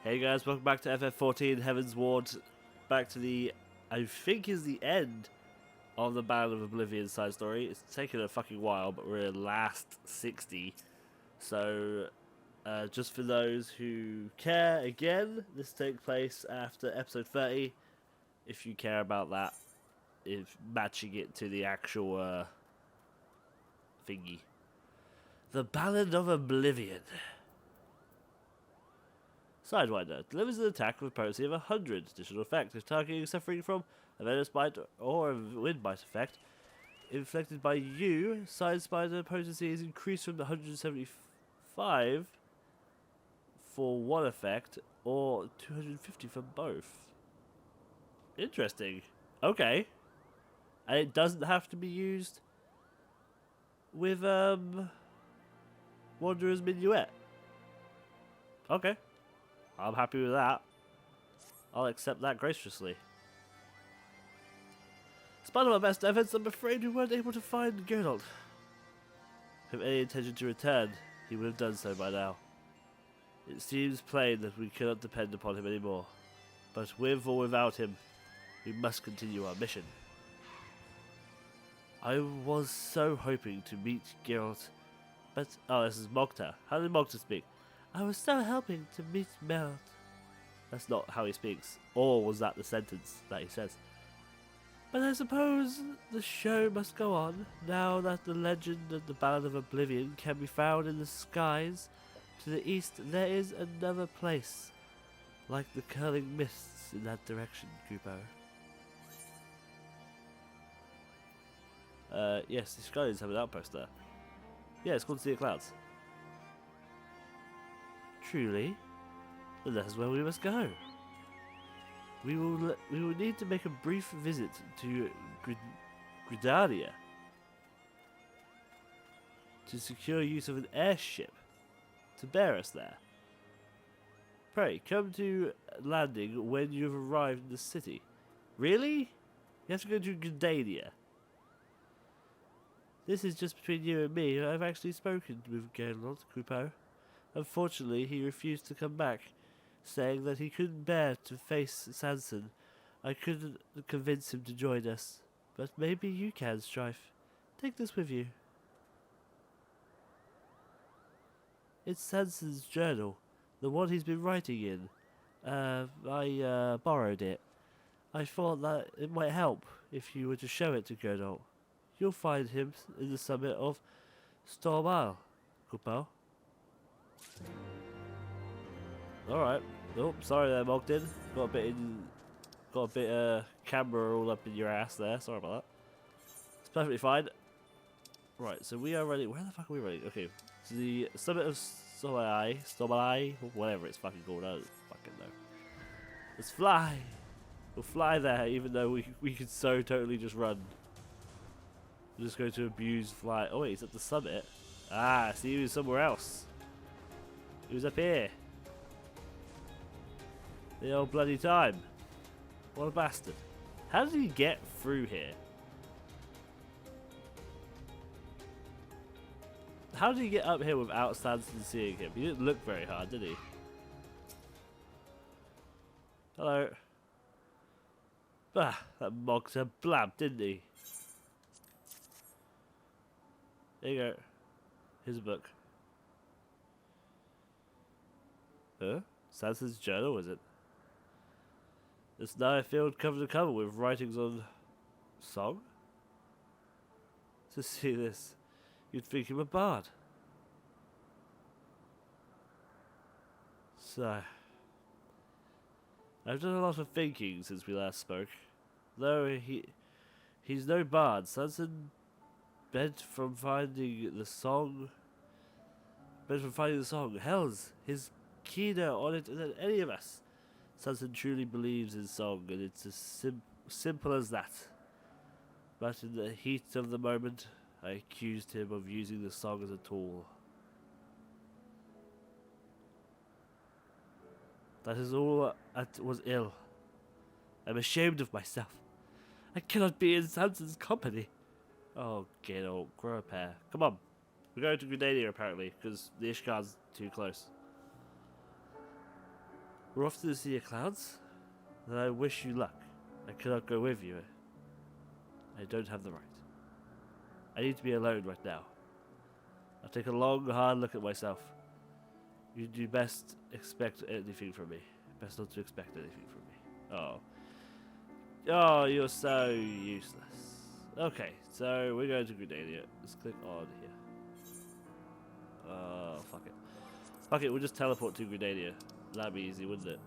Hey guys, welcome back to FF14 Heavensward. Back to the, I think is the end of the Ballad of Oblivion side story. It's taken a fucking while, but we're at last 60. So, just for those who care, again, this takes place after episode 30. If you care about that, if matching it to the actual thingy. The Ballad of Oblivion. Sidewinder delivers an attack with a potency of 100. Additional effect: if target is suffering from a venomous bite or a wind bite effect inflicted by you, Side Spider potency is increased from 175 for one effect or 250 for both. Interesting. Okay. And it doesn't have to be used with Wanderer's Minuet. Okay. I'm happy with that. I'll accept that graciously. Despite my best efforts, I'm afraid we weren't able to find Geralt. If any intention to return, he would have done so by now. It seems plain that we cannot depend upon him anymore. But with or without him, we must continue our mission. I was so hoping to meet Geralt, but... Oh, this is Mogta. How did Mogta speak? I was so hoping to meet Geralt. That's not how he speaks. Or was that the sentence that he says? But I suppose the show must go on, now that the legend of the Ballad of Oblivion can be found in the skies. To the east there is another place, like the curling mists in that direction, Kupo. Yes, the skies have an outpost there. Yeah, it's called Sea of Clouds. Truly? Then that is where we must go. We will need to make a brief visit to Gridania to secure use of an airship to bear us there. Pray, come to landing when you have arrived in the city. Really? You have to go to Gridania. This is just between you and me. I've actually spoken with Geralt, Kupo. Unfortunately, he refused to come back, saying that he couldn't bear to face Sanson. I couldn't convince him to join us. But maybe you can, Strife. Take this with you. It's Sanson's journal, the one he's been writing in. I borrowed it. I thought that it might help if you were to show it to Geralt. You'll find him in the summit of Stormal, Kupo. Alright. Oh, sorry there, Mogden. Got a bit camera all up in your ass there. Sorry about that. It's perfectly fine. Right, so we are ready. Where the fuck are we ready? Okay, so the summit of Stormalai, whatever it's fucking called. I don't fucking know. Let's fly. We'll fly there, even though we could so totally just run. We're just going to abuse fly. Oh wait, he's at the summit. Ah, see, he was somewhere else. He was up here. The old bloody time. What a bastard. How did he get through here? How did he get up here without Sanson seeing him? He didn't look very hard, did he? Hello. Ah, that Mogta blabbed, didn't he? There you go. Here's a book. Huh? Sanson's journal, is it? It's now a field cover to cover with writings on song. To see this, you'd think him a bard. So, I've done a lot of thinking since we last spoke. Though he's no bard, Sanson bent from finding the song. Hells, he's keener on it than any of us. Sanson truly believes in song, and it's as simple as that. But in the heat of the moment, I accused him of using the song as a tool. That is all that was ill. I'm ashamed of myself. I cannot be in Sanson's company. Oh, Geralt, grow a pair. Come on. We're going to Gridania apparently, because the Ishgard's too close. We're off to the Sea of Clouds. And I wish you luck. I cannot go with you. I don't have the right. I need to be alone right now. I'll take a long, hard look at myself. You do best expect anything from me. Best not to expect anything from me. Oh. Oh, you're so useless. Okay, so we're going to Grenadier. Let's click on here. Fuck it. Fuck it, we'll just teleport to Grenadier. That'd be easy, wouldn't it?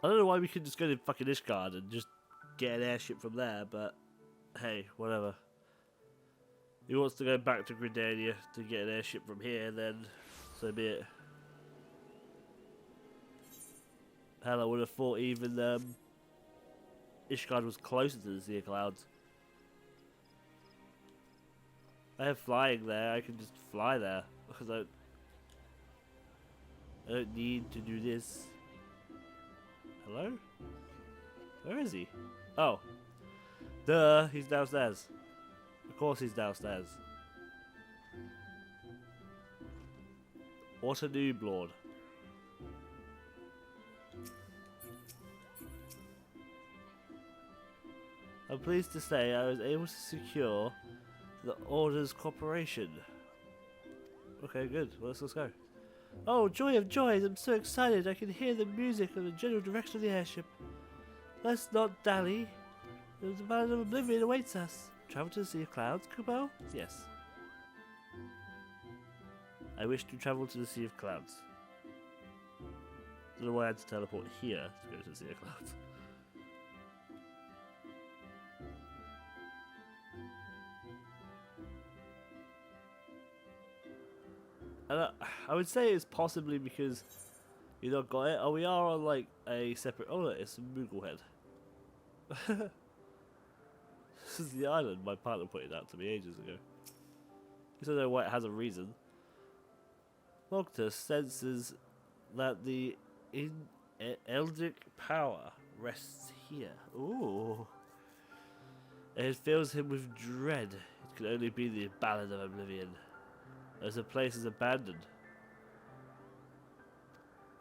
I don't know why we couldn't just go to fucking Ishgard and just get an airship from there, but hey, whatever. He wants to go back to Grenadier to get an airship from here, then so be it. Hell, I would have thought even Ishgard was closer to the Sea of Clouds. I have flying there, I can just fly there. Because I don't need to do this. Hello? Where is he? Oh. Duh, he's downstairs. Of course he's downstairs. What a noob lord. I'm pleased to say I was able to secure the Order's cooperation. Okay, good. Well, let's go. Oh, joy of joys! I'm so excited I can hear the music of the general direction of the airship. Let's not dally. The ballad of oblivion awaits us. Travel to the Sea of Clouds, Kubo? Yes. I wish to travel to the Sea of Clouds. Don't know why I had to teleport here to go to the Sea of Clouds. And I would say it's possibly because you not got it. Oh, we are on like a separate. Oh, look, it's Mooglehead. This is the island my partner pointed out to me ages ago. I don't know why it has a reason. Noctis senses that the Eldritch power rests here. Ooh. It fills him with dread. It can only be the ballad of oblivion. As the place is abandoned.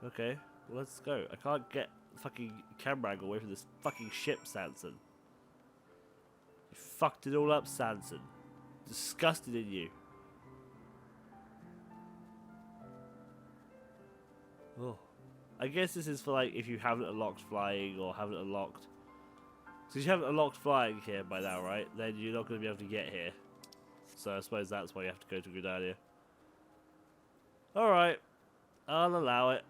Okay, well, let's go. I can't get fucking camera angle away from this fucking ship, Sanson. You fucked it all up, Sanson. Disgusted in you. Oh. I guess this is for like if you haven't unlocked flying or haven't unlocked. So if you haven't unlocked flying here by now, right? Then you're not going to be able to get here. So I suppose that's why you have to go to Grenadier. Alright, I'll allow it.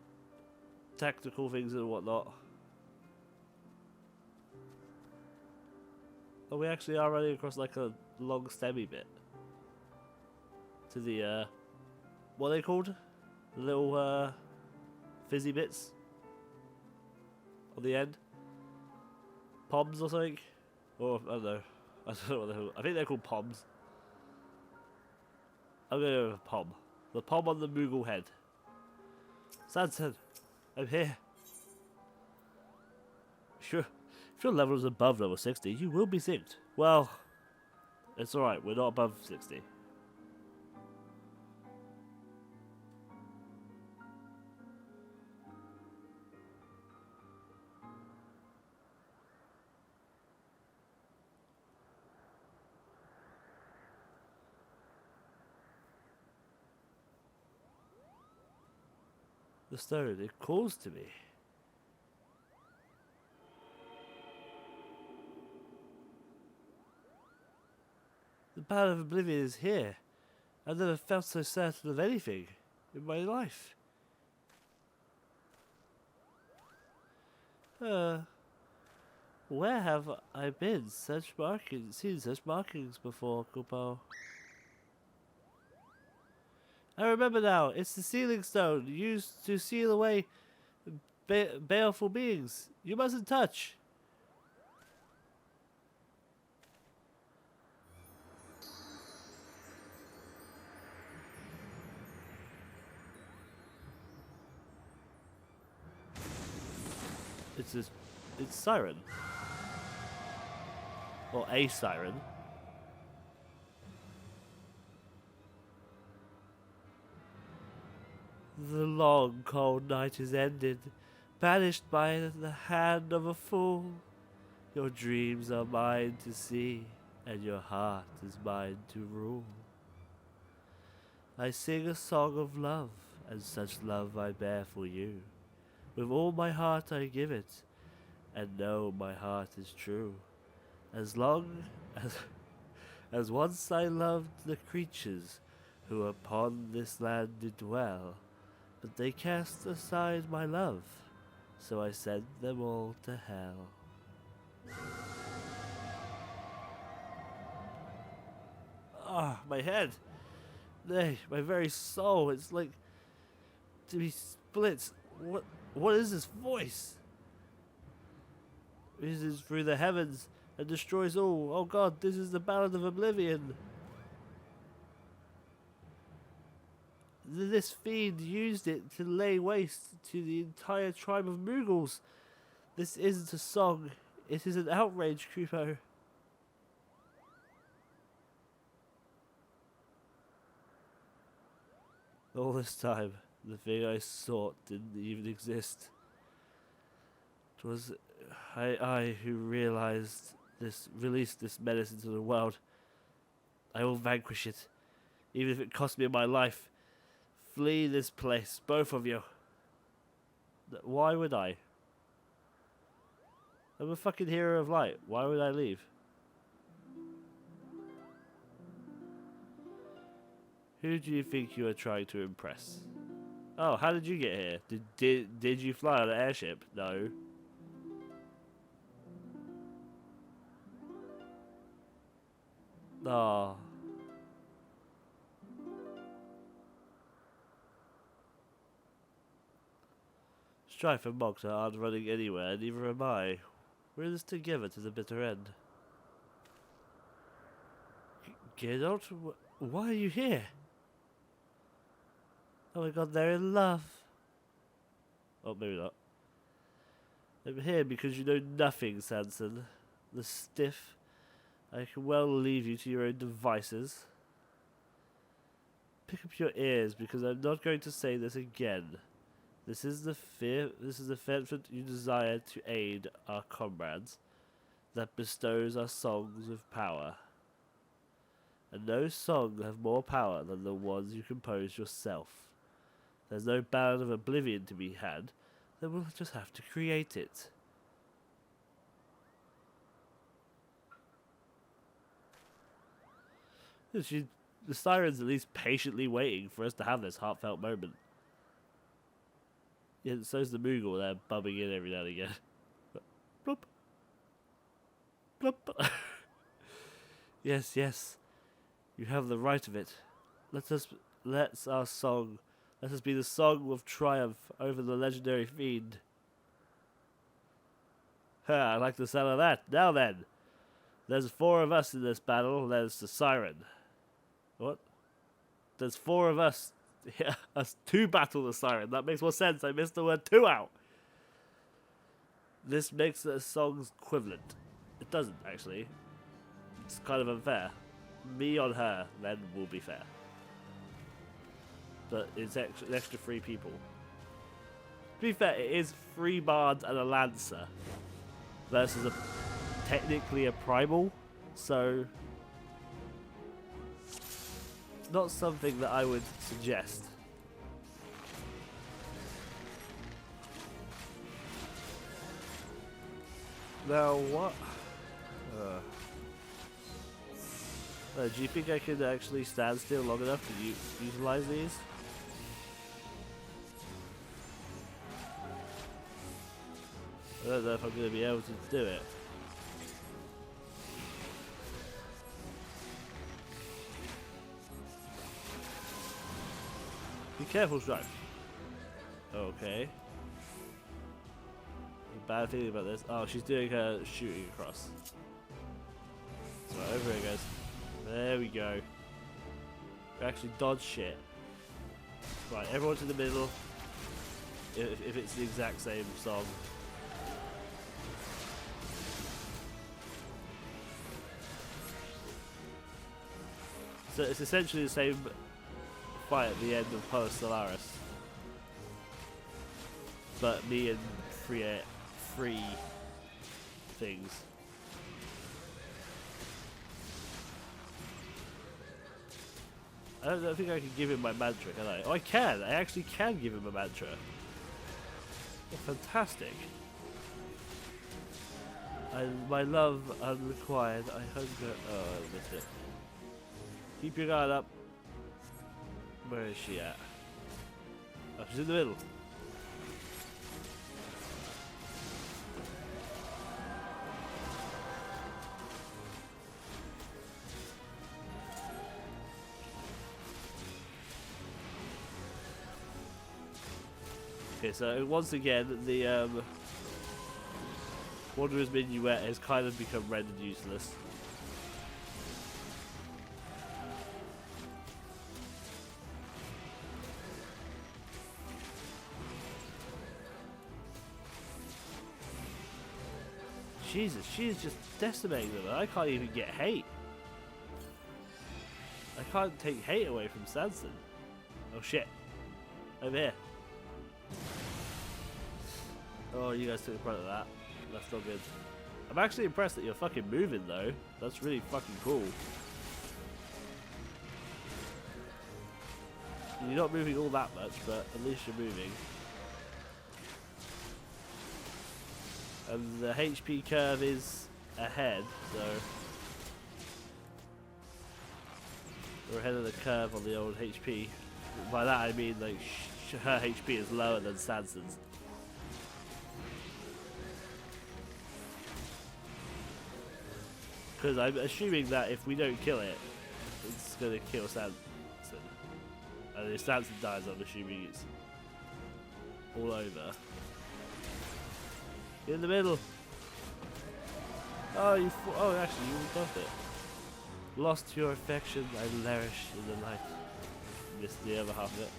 Tactical things and whatnot. Oh, we actually are running across like a long stemmy bit. To the, what are they called? The little, fizzy bits? On the end? Poms or something? Or, I don't know. I don't know what they're called. I think they're called poms. I'm going to go with a pom. The pom on the Moogle head. Sanson, I'm here. Sure. If your level is above level 60, you will be synced. Well, it's alright, we're not above 60. The stone, it calls to me. The Ballad of Oblivion is here. I've never felt so certain of anything in my life. Where have I been? Seen such markings before, Kupo. I remember now. It's the sealing stone used to seal away baleful beings. You mustn't touch. it's Siren. Or a siren. The long cold night is ended, banished by the hand of a fool. Your dreams are mine to see, and your heart is mine to rule. I sing a song of love, and such love I bear for you. With all my heart I give it, and know my heart is true. As long as once I loved the creatures who upon this land did dwell, but they cast aside my love, so I sent them all to hell. Ah, my head! Nay, my very soul, it's like to be split. What is this voice? This is through the heavens and destroys all. Oh God, this is the ballad of oblivion. This fiend used it to lay waste to the entire tribe of Moogles. This isn't a song, it is an outrage, Creepo. All this time, the thing I sought didn't even exist. 'Twas I who released this menace into the world. I will vanquish it, even if it costs me my life. Flee this place, both of you. Why would I? I'm a fucking hero of light. Why would I leave? Who do you think you are trying to impress? Oh, how did you get here? Did you fly on an airship? No. Oh. Strife and Mox aren't running anywhere, neither am I. We're in this together to the bitter end. Geralt, why are you here? Oh my God, they're in love. Oh, maybe not. I'm here because you know nothing, Sanson. The stiff. I can well leave you to your own devices. Pick up your ears, because I'm not going to say this again. This is the featment you desire to aid our comrades, that bestows our songs with power. And no song have more power than the ones you compose yourself. There's no ballad of oblivion to be had, then we'll just have to create it. The siren's at least patiently waiting for us to have this heartfelt moment. Yeah, so's the Moogle there, bubbing in every now and again. Plop. Plop. Yes, yes. You have the right of it. Let us be the song of triumph over the legendary fiend. Ha, I like the sound of that. Now then, there's 4 of us in this battle. There's the siren. What? There's 4 of us. Yeah, us 2 battle the siren. That makes more sense. I missed the word 2 out. This makes the song's equivalent. It doesn't, actually. It's kind of unfair. Me on her, then will be fair. But it's extra 3 people. To be fair, it is 3 bards and a lancer versus technically a primal, so not something that I would suggest. Now what? Do you think I could actually stand still long enough to utilize these? I don't know if I'm going to be able to do it. Be careful, Strife. Okay. A bad feeling about this. Oh, she's doing her shooting across. So over here, guys. There we go. We actually dodge shit. Right, everyone to the middle. If it's the exact same song. So it's essentially the same fight at the end of Post Solaris. But me and free things. I don't think I can give him my mantra, can I? Oh, I can! I actually can give him a mantra. Oh, fantastic. My love unrequired. I hunger. Oh, I missed it. Keep your guard up. Where is she at? Oh, she's in the middle. Okay, so once again, the Wanderer's Minuet has kind of become rendered useless. Jesus, she is just decimating them. I can't even get hate. I can't take hate away from Sanson. Oh shit. Over here. Oh, you guys took the brunt of that. That's not good. I'm actually impressed that you're fucking moving though. That's really fucking cool. You're not moving all that much, but at least you're moving. And the HP curve is ahead, so we're ahead of the curve on the old HP. By that I mean like her HP is lower than Sanson's. Because I'm assuming that if we don't kill it, it's going to kill Sanson. And if Sanson dies, I'm assuming it's all over. Get in the middle. Oh, actually, you got it. Lost your affection, I perish in the light. Missed the other half of it.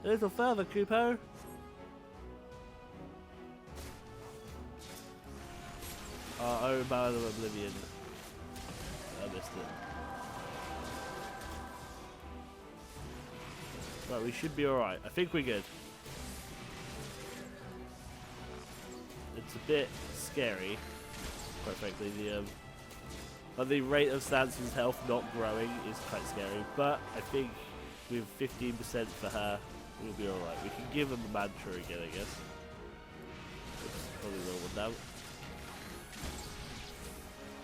A little further, Kupo. Our own ballad of oblivion. I missed it. Right, we should be alright. I think we're good. It's a bit scary, quite frankly. The rate of Sanson's health not growing is quite scary, but I think with 15% for her, we'll be alright. We can give him a mantra again, I guess. It's probably a little one down.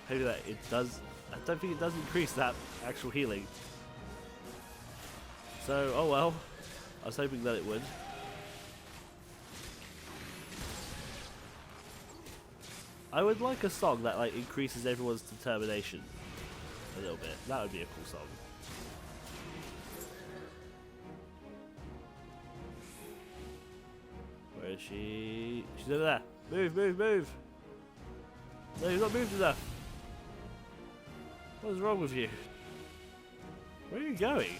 Maybe that it does. I don't think it does increase that actual healing. So, oh well. I was hoping that it would. I would like a song that like increases everyone's determination a little bit. That would be a cool song. Where is she? She's over there. Move, move, move! No, you've not moved enough. What is wrong with you? Where are you going?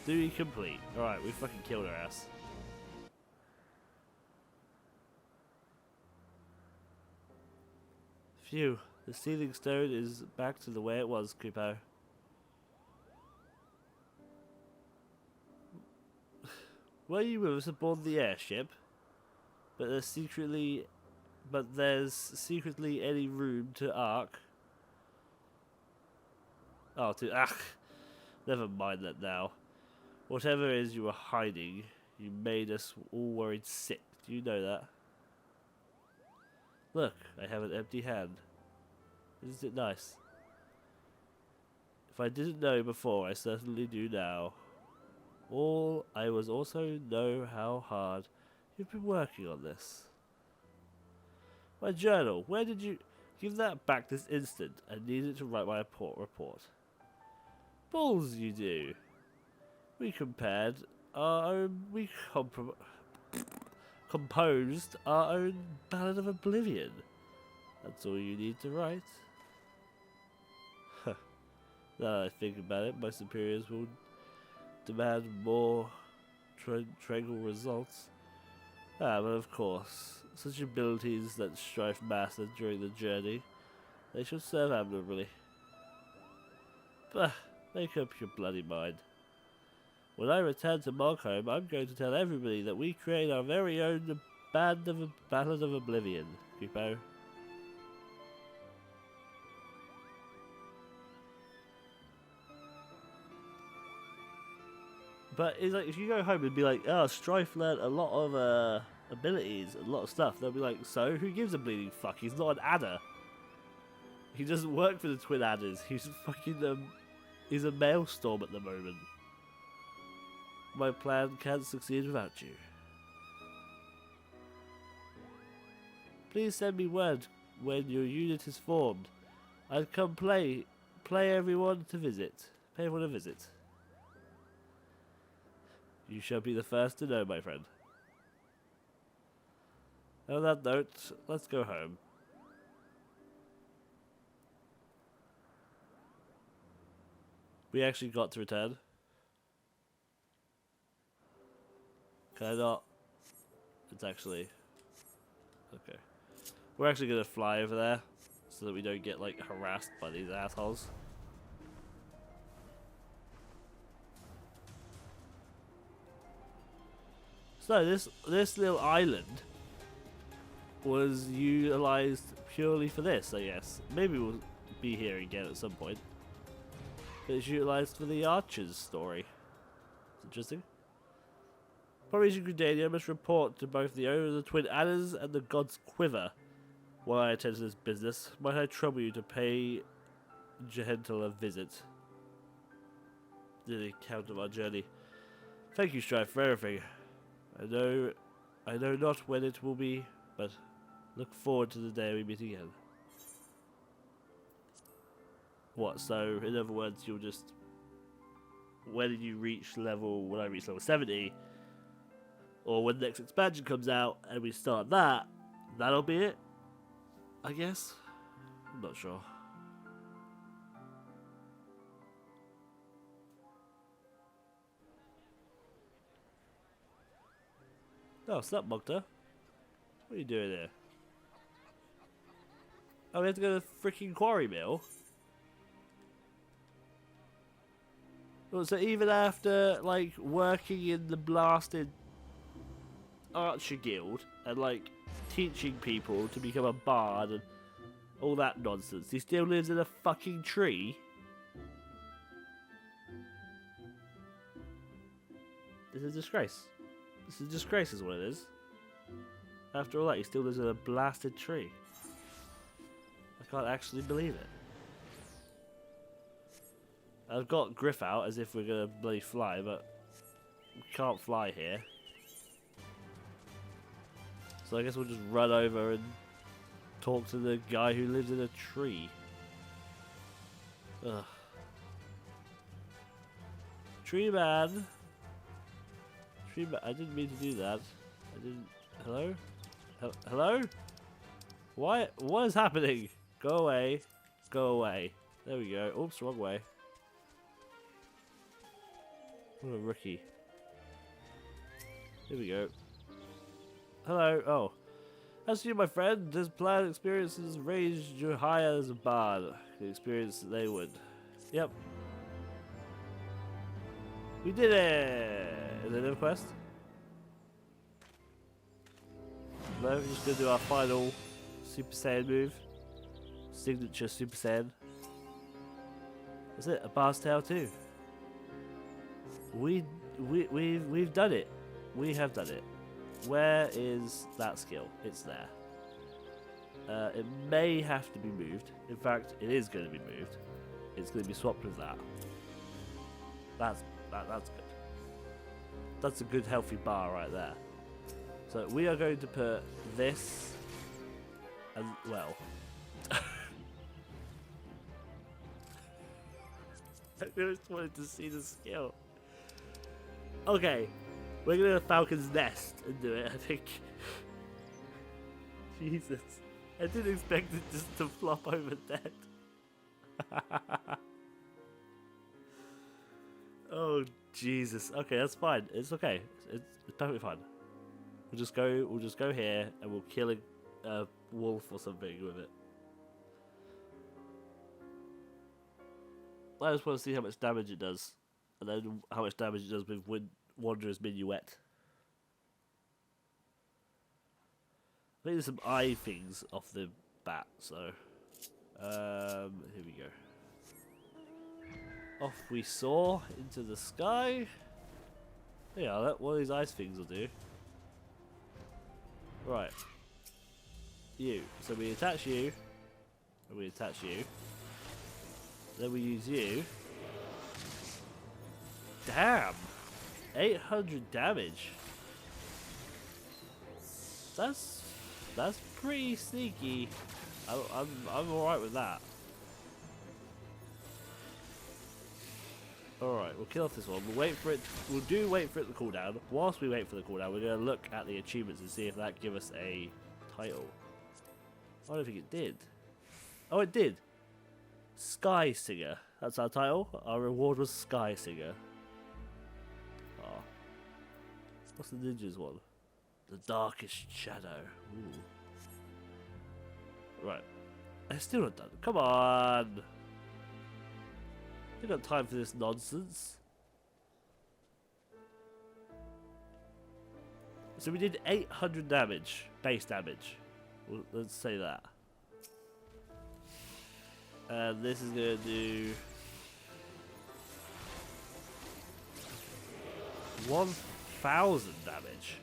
Duty complete. Alright, we fucking killed her ass. Phew, the seething stone is back to the way it was, Kupo. Were you with us aboard the airship? But there's secretly any room to arc. Oh, never mind that now. Whatever it is you were hiding, you made us all worried sick. Do you know that? Look, I have an empty hand. Isn't it nice? If I didn't know before, I certainly do now. I was also know how hard you've been working on this. My journal, where did you... Give that back this instant. I need it to write my report. Balls you do. We compared our own... We composed our own Ballad of Oblivion. That's all you need to write. Now that I think about it, my superiors will demand more tranquil results. Ah, but of course, such abilities that Strife mastered during the journey. They should serve admirably. Bah, make up your bloody mind. When I return to Mogholm, I'm going to tell everybody that we create our very own ballad of oblivion, Creepo. But it's like if you go home and be like, oh, Strife learned a lot of abilities, a lot of stuff, they'll be like, so who gives a bleeding fuck? He's not an adder. He doesn't work for the twin adders. He's fucking he's a maelstrom at the moment. My plan can't succeed without you. Please send me word when your unit is formed. I'd come pay everyone a visit. You shall be the first to know, my friend. On that note, let's go home. We actually got to return. Can I not? It's actually... Okay. We're actually going to fly over there so that we don't get, like, harassed by these assholes. So this little island was utilized purely for this, I guess. Maybe we'll be here again at some point. But it's utilized for the Archer's story. It's interesting. Provision Grenadier must report to both the owner of the Twin Adders and the God's Quiver. While I attend to this business, might I trouble you to pay Gentle a visit? The account of our journey. Thank you, Strife, for everything. I know not when it will be, but look forward to the day we meet again. What, so, in other words, you'll just... When you reach level... When I reach level 70, or when the next expansion comes out, and we start that, that'll be it? I guess? I'm not sure. Oh, what's up, Mogta? What are you doing here? Oh, we have to go to the freaking quarry mill? Well, so even after, like, working in the blasted Archer Guild and, like, teaching people to become a bard and all that nonsense, he still lives in a fucking tree? This is a disgrace. This is a disgrace is what it is. After all that, he still lives in a blasted tree. I can't actually believe it. I've got Griff out as if we're gonna bloody fly, but we can't fly here. So I guess we'll just run over and talk to the guy who lives in a tree. Ugh. Tree man. I didn't mean to do that. I didn't... Hello? Hello? What is happening? Go away. Go away. There we go. Oops, wrong way. What a rookie. Here we go. Hello. Oh. As for you, my friend, this plan experiences raised you higher as a bard. The experience that they would. Yep. We did it! Is there another quest? No, we're just gonna do our final Super Saiyan move. Signature Super Saiyan. That's it, a Bard's Tale 2. We've done it. We have done it. Where is that skill? It's there. It may have to be moved. In fact, it is going to be moved. It's going to be swapped with that. That's good. That's a good healthy bar right there. So we are going to put this as well. I just wanted to see the skill. Okay, we're gonna Falcon's Nest and do it, I think. Jesus. I didn't expect it just to flop over dead. Oh, Jesus. Okay, that's fine. It's okay. It's perfectly fine. We'll just go here and we'll kill a wolf or something with it. I just want to see how much damage it does, and then how much damage it does with Wanderer's Minuet. I think there's some eye things off the bat, so here we go. Off we soar into the sky. Yeah, that one of these ice things will do. Right. You. So we attach you, and we attach you. Then we use you. Damn! 800 damage. That's pretty sneaky. I'm alright with that. Alright, we'll kill off this one. We'll wait for it. Wait for it to cool down. Whilst we wait for the cooldown, we're gonna look at the achievements and see if that gives us a title. I don't think it did. Oh, it did. Sky Singer. That's our title. Our reward was Sky Singer. Oh. What's the ninjas one? The Darkest Shadow. Ooh. Right. I'm still not done. Come on. We got time for this nonsense. So we did 800 damage. Base damage. Well, let's say that. And this is going to do 1,000 damage.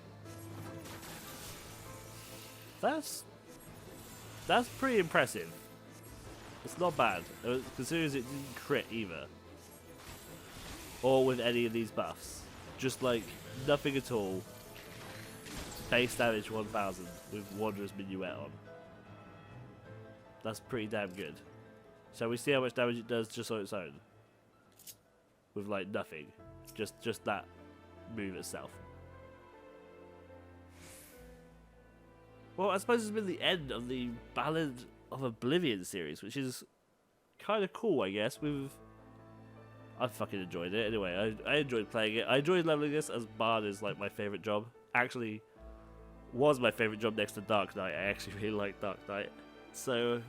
That's pretty impressive. It's not bad, considering it didn't crit either. Or with any of these buffs. Just like nothing at all. Base damage 1,000 with Wanderer's Minuet on. That's pretty damn good. Shall we see how much damage it does just on its own? With like nothing. Just that move itself. Well, I suppose it's been the end of the Ballad of Oblivion series, which is kind of cool, I guess. I fucking enjoyed it. Anyway, I enjoyed playing it. I enjoyed leveling this, as Bard is like my favourite job. Actually, was my favourite job next to Dark Knight. I actually really like Dark Knight. So,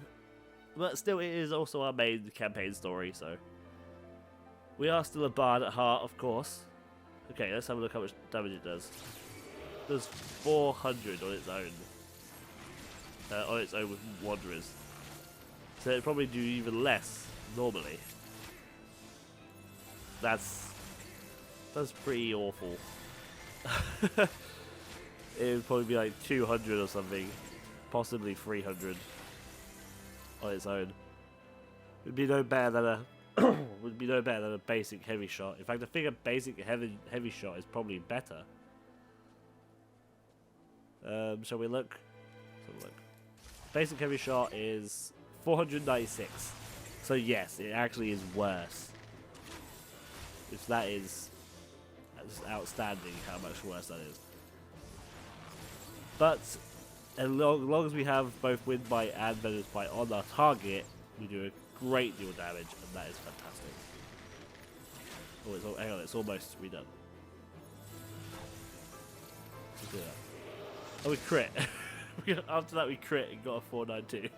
but still, it is also our main campaign story, so. We are still a Bard at heart, of course. Okay, let's have a look how much damage it does. It does 400 on its own. With Wanderers. So it'd probably do even less normally. That's pretty awful. It would probably be like 200 or something, possibly 300 on its own. It'd be no better than a basic heavy shot. In fact, I think a basic heavy shot is probably better. Shall we look? Let's have a look. Basic heavy shot is 496. So yes, it actually is worse. If that is just outstanding how much worse that is. But as long as we have both Wind Bite and Venomous Bite on our target, we do a great deal of damage, and that is fantastic. Oh, hang on, it's almost redone. Let's do that. Oh, we crit. After that we crit and got a 492.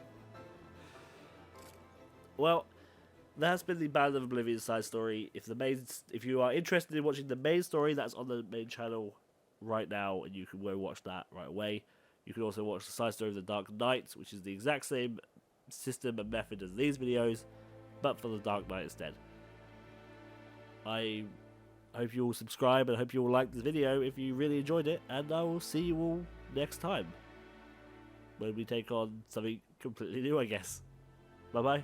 Well, that's been the Ballad of Oblivion side story. If you are interested in watching the main story, that's on the main channel right now, and you can go watch that right away. You can also watch the side story of the Dark Knight, which is the exact same system and method as these videos, but for the Dark Knight instead. I hope you all subscribe, and I hope you all like this video if you really enjoyed it, and I will see you all next time when we take on something completely new, I guess. Bye bye.